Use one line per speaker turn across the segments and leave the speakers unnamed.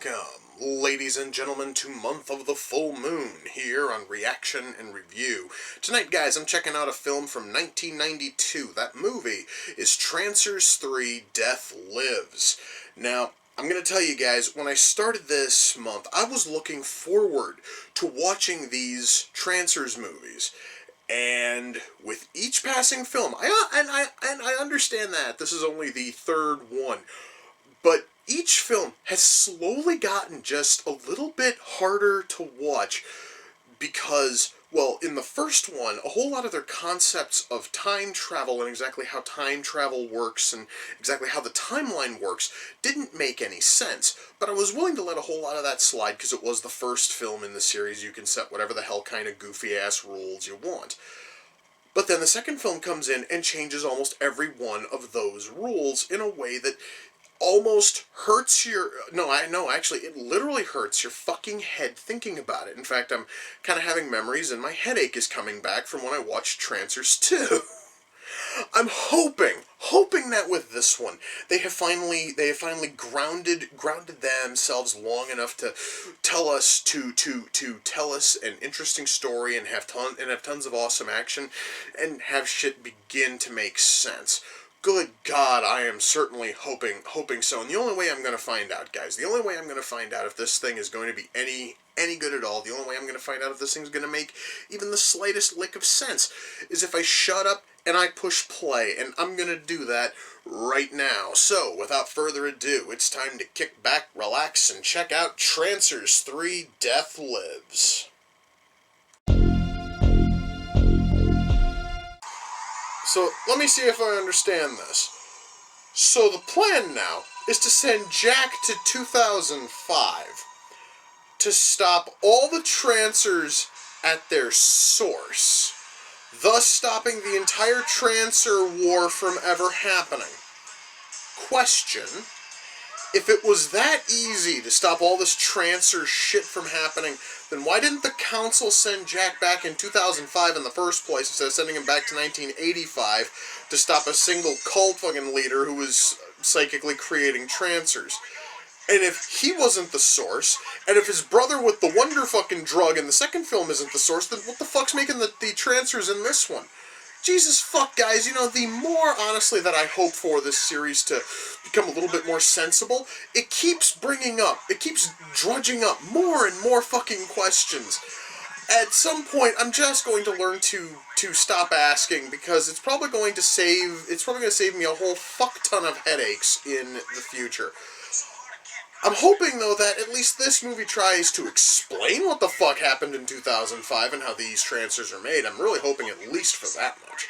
Welcome, ladies and gentlemen, to Month of the Full Moon, here on Reaction and Review. Tonight, guys, I'm checking out a film from 1992. That movie is Trancers 3, Death Lives. Now, I'm going to tell you guys, when I started this month, I was looking forward to watching these Trancers movies. And with each passing film, I understand that this is only the third one, but each film has slowly gotten just a little bit harder to watch because, well, in the first one, a whole lot of their concepts of time travel and exactly how time travel works and exactly how the timeline works didn't make any sense. But I was willing to let a whole lot of that slide because it was the first film in the series. You can set whatever the hell kind of goofy-ass rules you want. But then the second film comes in and changes almost every one of those rules in a way that almost hurts your... actually, it literally hurts your fucking head thinking about it. In fact, I'm kind of having memories and my headache is coming back from when I watched Trancers 2. I'm hoping that with this one, they have finally grounded themselves long enough to tell us tell us an interesting story and have tons of awesome action and have shit begin to make sense. Good God, I am certainly hoping so. And the only way I'm going to find out, guys, the only way I'm going to find out if this thing is going to be any good at all, the only way I'm going to find out if this thing's going to make even the slightest lick of sense is if I shut up and I push play, and I'm going to do that right now. So, without further ado, it's time to kick back, relax, and check out Trancers 3, Death Lives. So, let me see if I understand this. So, the plan now is to send Jack to 2005 to stop all the Trancers at their source, thus stopping the entire Trancer war from ever happening. Question: if it was that easy to stop all this Trancer shit from happening, then why didn't the Council send Jack back in 2005 in the first place instead of sending him back to 1985 to stop a single cult fucking leader who was psychically creating Trancers? And if he wasn't the source, and if his brother with the wonder fucking drug in the second film isn't the source, then what the fuck's making the Trancers in this one? Jesus fuck, guys, you know, the more, honestly, that I hope for this series to become a little bit more sensible, it keeps drudging up more and more fucking questions. At some point, I'm just going to learn to stop asking, because it's probably going to save me a whole fuck ton of headaches in the future. I'm hoping, though, that at least this movie tries to explain what the fuck happened in 2005 and how these Trancers are made. I'm really hoping at least for that much.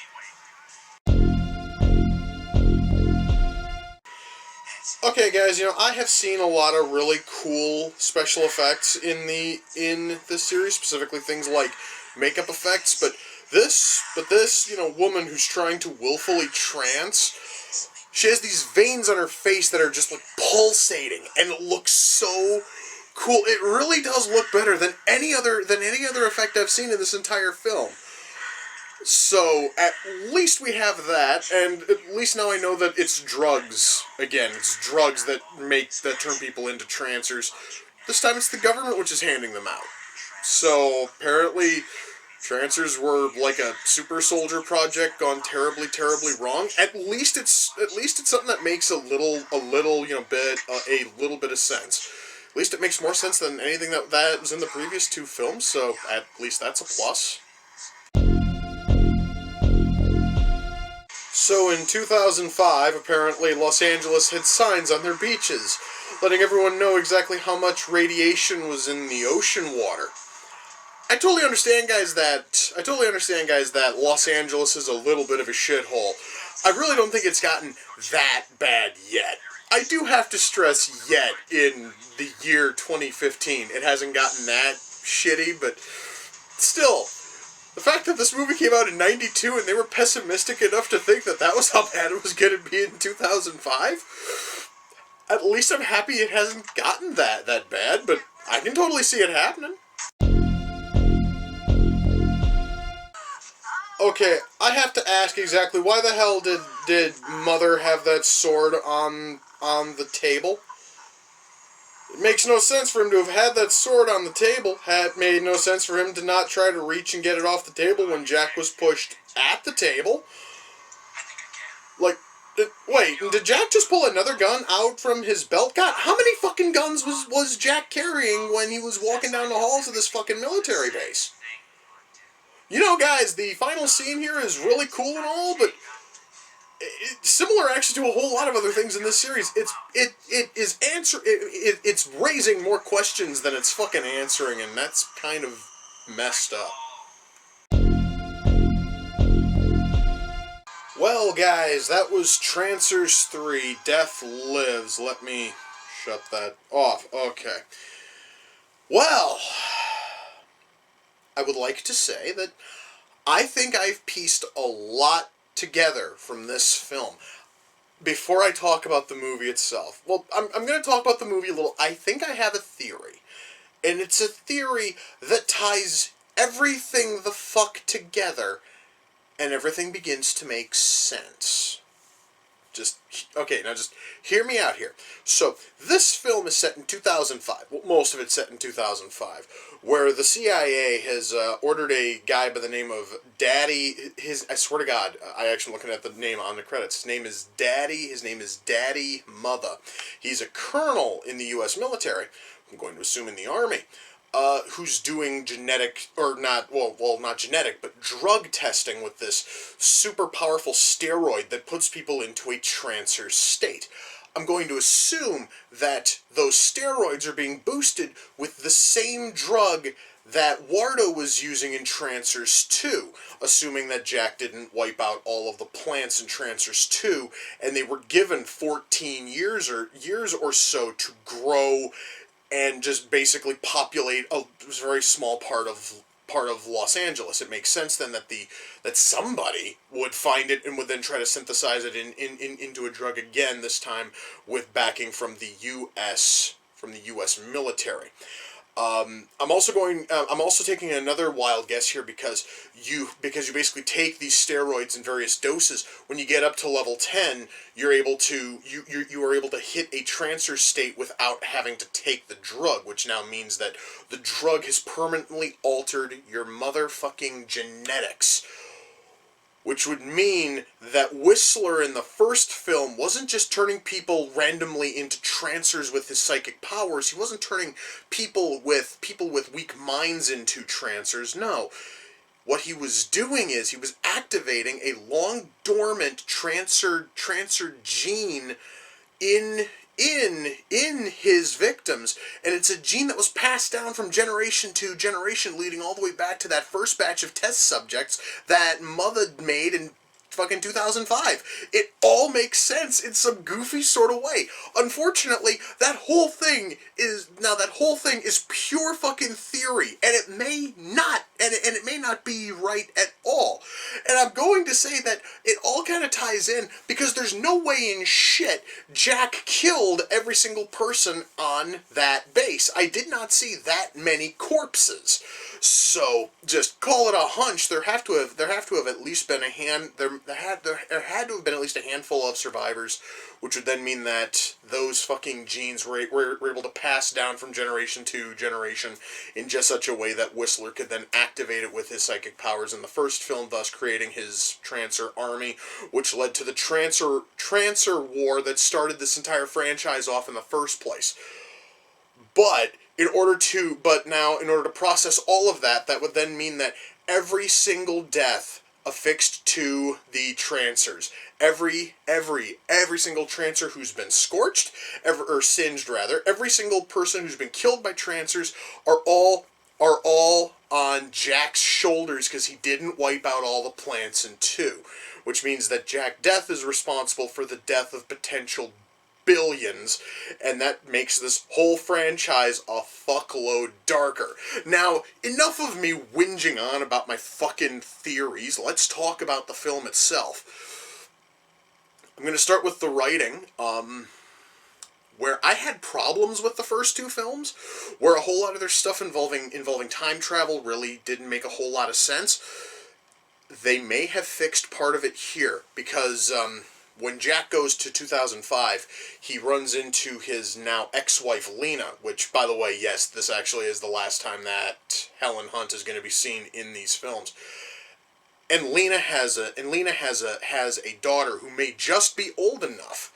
Okay, guys, you know, I have seen a lot of really cool special effects in this series, specifically things like makeup effects, but this, you know, woman who's trying to willfully trance, she has these veins on her face that are just, like, pulsating, and it looks so cool. It really does look better than any other effect I've seen in this entire film. So, at least we have that, and at least now I know that it's drugs. Again, it's drugs that turn people into Trancers. This time it's the government which is handing them out. So, apparently, Trancers were like a super soldier project gone terribly, terribly wrong. At least it's something that makes a little bit of sense. At least it makes more sense than anything that was in the previous two films. So at least that's a plus. So in 2005, apparently Los Angeles had signs on their beaches, letting everyone know exactly how much radiation was in the ocean water. I totally understand, guys, that Los Angeles is a little bit of a shithole. I really don't think it's gotten that bad yet. I do have to stress yet in the year 2015. It hasn't gotten that shitty, but still, the fact that this movie came out in 92 and they were pessimistic enough to think that was how bad it was going to be in 2005, at least I'm happy it hasn't gotten that bad, but I can totally see it happening. Okay, I have to ask exactly why the hell did Mother have that sword on the table? It makes no sense for him to have had that sword on the table. It made no sense for him to not try to reach and get it off the table when Jack was pushed at the table. Like, wait, did Jack just pull another gun out from his belt? God, how many fucking guns was Jack carrying when he was walking down the halls of this fucking military base? You know, guys, the final scene here is really cool and all, but similar actually to a whole lot of other things in this series. It's raising more questions than it's fucking answering, and that's kind of messed up. Well, guys, that was Trancers 3, Death Lives. Let me shut that off. Okay. Well, I would like to say that I think I've pieced a lot together from this film. Before I talk about the movie itself, well, I'm going to talk about the movie a little. I think I have a theory, and it's a theory that ties everything the fuck together, and everything begins to make sense. Okay, now just hear me out here. So, this film is set in 2005. Well, most of it's set in 2005, where the CIA has ordered a guy by the name of Daddy. I swear to God, I actually looking at the name on the credits. His name is Daddy. His name is Daddy Mother. He's a colonel in the U.S. military. I'm going to assume in the Army. Who's doing genetic, or not, well, not genetic, but drug testing with this super powerful steroid that puts people into a trancer state. I'm going to assume that those steroids are being boosted with the same drug that Wardo was using in Trancers 2, assuming that Jack didn't wipe out all of the plants in Trancers 2, and they were given 14 years or so to grow and just basically populate a very small part of Los Angeles. It makes sense then that somebody would find it and would then try to synthesize it into a drug again, this time with backing from the U.S. military. I'm also taking another wild guess here because you basically take these steroids in various doses. When you get up to level 10, you are able to hit a trancer state without having to take the drug, which now means that the drug has permanently altered your motherfucking genetics. Which would mean that Whistler in the first film wasn't just turning people randomly into trancers with his psychic powers. He wasn't turning people with weak minds into trancers. No. What he was doing is he was activating a long dormant trancer gene in his victims, and it's a gene that was passed down from generation to generation, leading all the way back to that first batch of test subjects that Mother made in fucking 2005. It all makes sense in some goofy sort of way. Unfortunately, that whole thing is pure fucking theory, and it may not be right at all. And I'm going to say that it all kind of ties in because there's no way in shit Jack killed every single person on that base. I did not see that many corpses. So just call it a hunch. There had to have at least been there had to have been at least a handful of survivors, which would then mean that those fucking genes were able to pass down from generation to generation in just such a way that Whistler could then activate it with his psychic powers in the first film, thus creating his Trancer army, which led to the Trancer War that started this entire franchise off in the first place. But in order to process all of that, that would then mean that every single death affixed to the Trancers, every single Trancer who's been scorched, or singed rather, every single person who's been killed by Trancers are all on Jack's shoulders because he didn't wipe out all the plants in 2, which means that Jack Deth is responsible for the death of potential billions, and that makes this whole franchise a fuckload darker. Now, enough of me whinging on about my fucking theories. Let's talk about the film itself. I'm going to start with the writing, where I had problems with the first 2 films, where a whole lot of their stuff involving time travel really didn't make a whole lot of sense. They may have fixed part of it here, because when Jack goes to 2005, he runs into his now ex-wife Lena, which, by the way, yes, this actually is the last time that Helen Hunt is going to be seen in these films. And Lena has a daughter who may just be old enough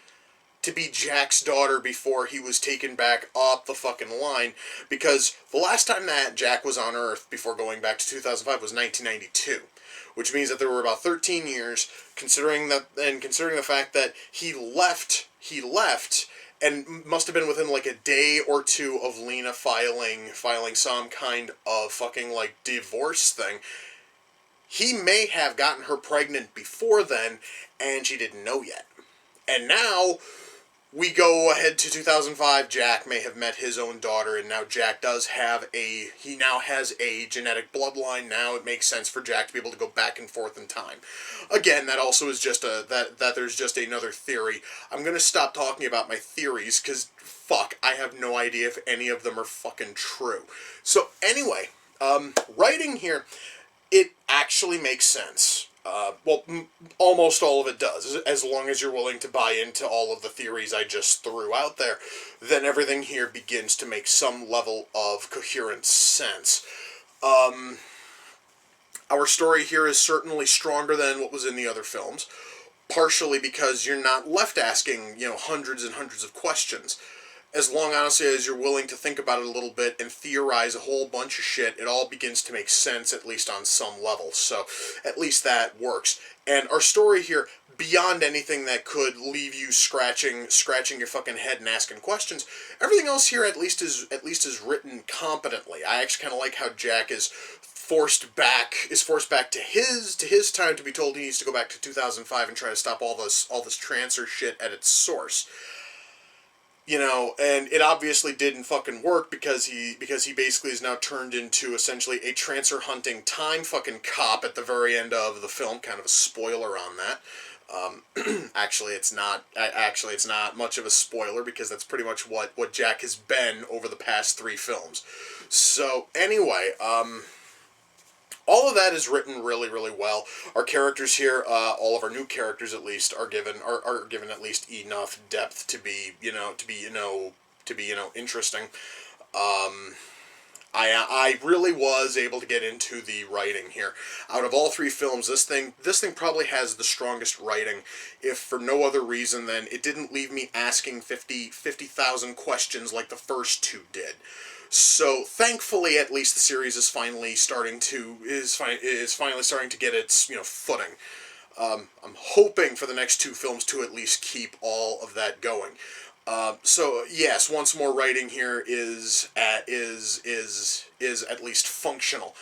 to be Jack's daughter before he was taken back up the fucking line, because the last time that Jack was on Earth before going back to 2005 was 1992, which means that there were about 13 years, considering the fact that he left, and must have been within like a day or two of Lena filing some kind of fucking like divorce thing. He may have gotten her pregnant before then, and she didn't know yet. And now we go ahead to 2005. Jack may have met his own daughter, and now Jack has a genetic bloodline. Now it makes sense for Jack to be able to go back and forth in time. Again, that also is just that there's just another theory. I'm gonna stop talking about my theories, because fuck, I have no idea if any of them are fucking true. So anyway, writing here, it actually makes sense. Well, almost all of it does. As long as you're willing to buy into all of the theories I just threw out there, then everything here begins to make some level of coherent sense. Our story here is certainly stronger than what was in the other films, partially because you're not left asking, hundreds and hundreds of questions. As long, honestly, as you're willing to think about it a little bit and theorize a whole bunch of shit, it all begins to make sense, at least on some level. So, at least that works. And our story here, beyond anything that could leave you scratching your fucking head and asking questions, everything else here at least is written competently. I actually kind of like how Jack is forced back to his time to be told he needs to go back to 2005 and try to stop all this Trancer shit at its source. And it obviously didn't fucking work because he basically is now turned into essentially a Trancer hunting time fucking cop at the very end of the film. Kind of a spoiler on that. Actually, it's not much of a spoiler, because that's pretty much what Jack has been over the past 3 films. So anyway, all of that is written really, really well. Our characters here, all of our new characters at least, are given at least enough depth to be interesting. I really was able to get into the writing here. Out of all 3 films, this thing probably has the strongest writing, if for no other reason than it didn't leave me asking 50,000 questions like the first 2 did. So thankfully, at least the series is finally starting to get its footing. I'm hoping for the next 2 films to at least keep all of that going. So yes, once more, writing here is at least functional.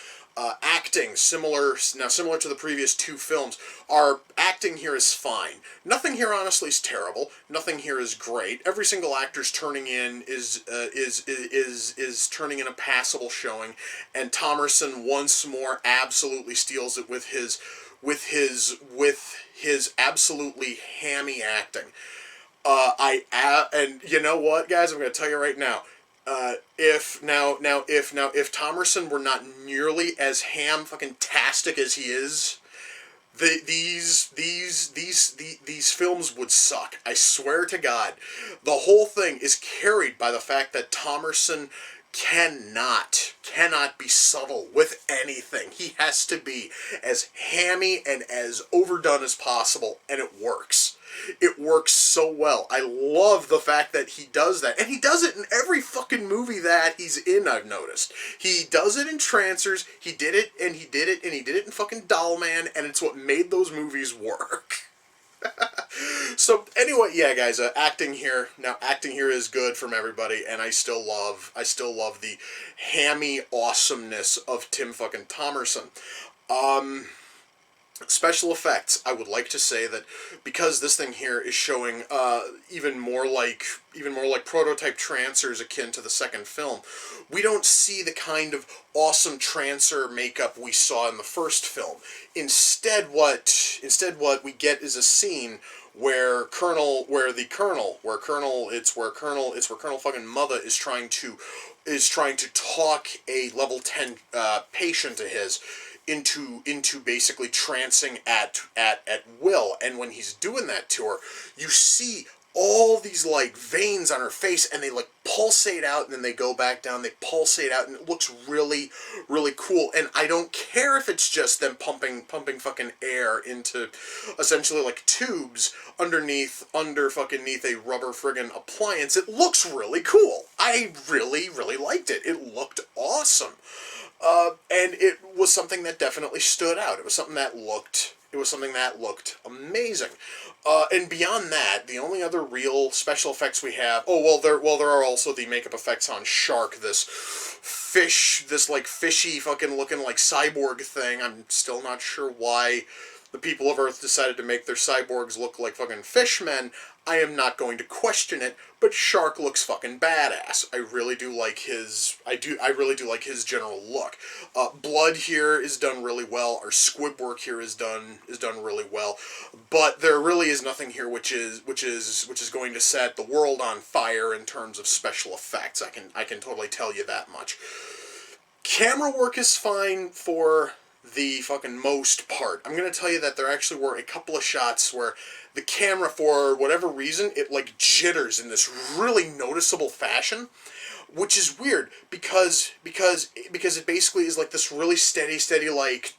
Acting, similar to the previous 2 films, our acting here is fine. Nothing here, honestly, is terrible. Nothing here is great. Every single actor's turning in is turning in a passable showing, and Thomerson once more absolutely steals it with his absolutely hammy acting. And you know what, guys? I'm going to tell you right now. If Thomerson were not nearly as ham-fucking-tastic as he is, these films would suck. I swear to God. The whole thing is carried by the fact that Thomerson cannot be subtle with anything. He has to be as hammy and as overdone as possible, and it works. It works so well. I love the fact that he does that. And he does it in every fucking movie that he's in, I've noticed. He does it in Trancers, he did it in fucking Dollman, and it's what made those movies work. So anyway, yeah, guys, acting here is good from everybody, and I still love the hammy awesomeness of Tim fucking Thomerson. Special effects, I would like to say that because this thing here is showing even more like prototype Trancers akin to the second film, we don't see the kind of awesome Trancer makeup we saw in the first film. Instead what we get is a scene where Colonel fucking Mother is trying to talk a level 10 patient to his into basically trancing at will. And when he's doing that to her, you see all these like veins on her face, and they like pulsate out, and then they go back down, they pulsate out, and it looks really, really cool. And I don't care if it's just them pumping fucking air into essentially like tubes under fucking neath a rubber friggin' appliance. It looks really cool. I really, really liked it. It looked awesome. And it was something that definitely stood out. It was something that looked amazing. And beyond that, the only other real special effects we have, there are also the makeup effects on Shark, this like fishy fucking looking like cyborg thing. I'm still not sure why the people of Earth decided to make their cyborgs look like fucking fishmen. I am not going to question it, but Shark looks fucking badass. I really do like his general look. Blood here is done really well. Our squib work here is done really well. But there really is nothing here which is going to set the world on fire in terms of special effects. I can totally tell you that much. Camera work is fine for the fucking most part. I'm gonna tell you that there actually were a couple of shots where the camera, for whatever reason, it like jitters in this really noticeable fashion, which is weird because it basically is like this really steady like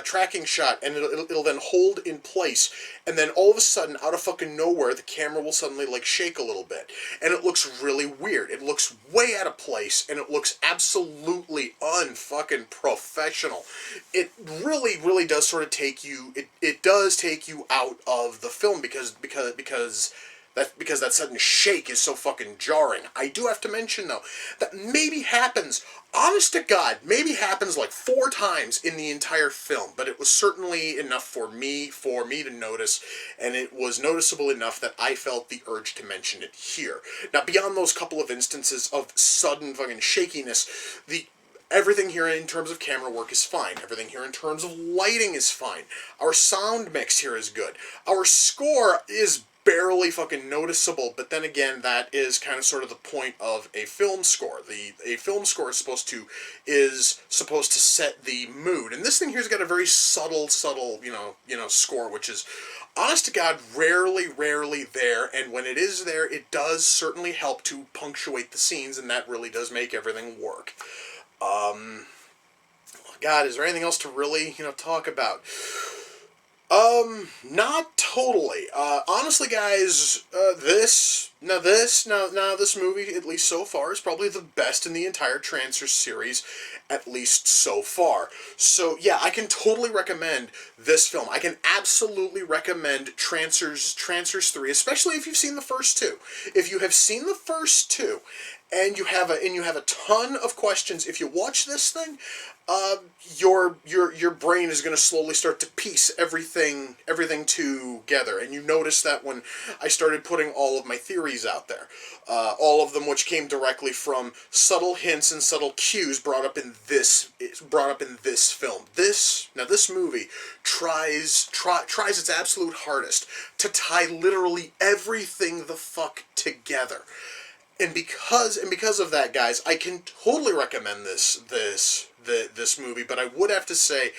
tracking shot, and it'll then hold in place, and then all of a sudden, out of fucking nowhere, the camera will suddenly like shake a little bit, and it looks really weird. It looks way out of place, and it looks absolutely unfucking professional. It really does sort of take you. It does take you out of the film because that sudden shake is so fucking jarring. I do have to mention, though, that maybe happens, honest to God, maybe happens like 4 times in the entire film, but it was certainly enough for me to notice, and it was noticeable enough that I felt the urge to mention it here. Now, beyond those couple of instances of sudden fucking shakiness, everything here in terms of camera work is fine. Everything here in terms of lighting is fine. Our sound mix here is good. Our score is barely fucking noticeable, but then again, that is kind of sort of the point of a film score. A film score is supposed to set the mood, and this thing here's got a very subtle score, which is, honest to God, rarely there, and when it is there, it does certainly help to punctuate the scenes, and that really does make everything work. God, is there anything else to really, talk about? Not totally. Honestly, guys, this movie, at least so far, is probably the best in the entire Trancers series, at least so far. So, yeah, I can totally recommend this film. I can absolutely recommend Trancers 3, especially if you've seen the first 2. If you have seen the first 2, and you have a ton of questions, if you watch this thing, your brain is going to slowly start to piece everything together. And you notice that when I started putting all of my theories out there, all of them which came directly from subtle hints and subtle cues brought up in this film. This movie tries its absolute hardest to tie literally everything the fuck together. And because of that, guys, I can totally recommend this movie, but I would have to say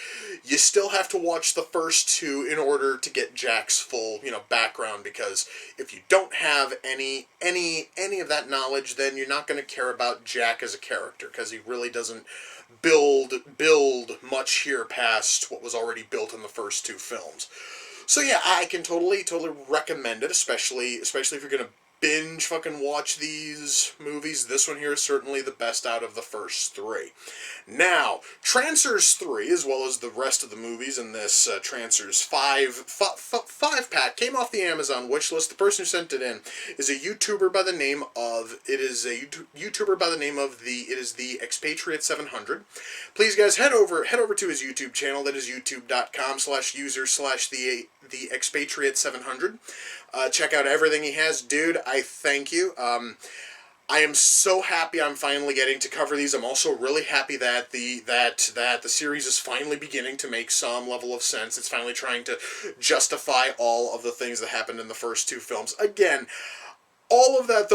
you still have to watch the first 2 in order to get Jack's full, background, because if you don't have any of that knowledge, then you're not going to care about Jack as a character, because he really doesn't build much here past what was already built in the first 2 films. So yeah, I can totally recommend it, especially if you're going to binge fucking watch these movies. This one here is certainly the best out of the first 3. Now, Trancers 3, as well as the rest of the movies in this Trancers 5-pack, came off the Amazon wishlist. The person who sent it in is a YouTuber by the name of the Expatriate 700. Please, guys, head over to his YouTube channel. That is youtube.com/user/the Expatriate 700. Check out everything he has, dude. I thank you. I am so happy I'm finally getting to cover these. I'm also really happy that the series is finally beginning to make some level of sense. It's finally trying to justify all of the things that happened in the first 2 films. Again, all of that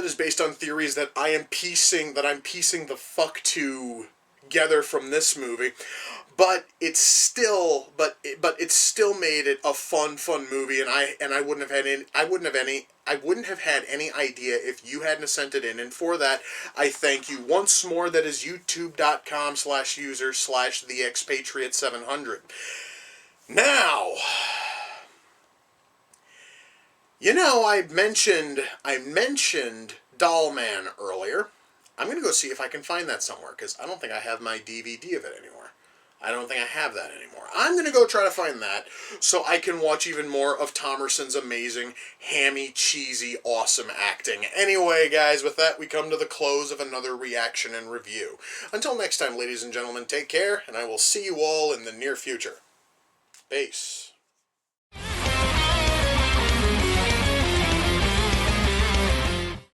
is based on theories that I'm piecing the fuck together from this movie. But it's still, it still made it a fun movie, and I wouldn't have had any idea if you hadn't sent it in. And for that, I thank you once more. That is youtube.com/user/theexpatriate700. Now, I mentioned Dollman earlier. I'm going to go see if I can find that somewhere, because I don't think I have my DVD of it anymore. I don't think I have that anymore. I'm going to go try to find that so I can watch even more of Thomerson's amazing, hammy, cheesy, awesome acting. Anyway, guys, with that, we come to the close of another reaction and review. Until next time, ladies and gentlemen, take care, and I will see you all in the near future. Peace.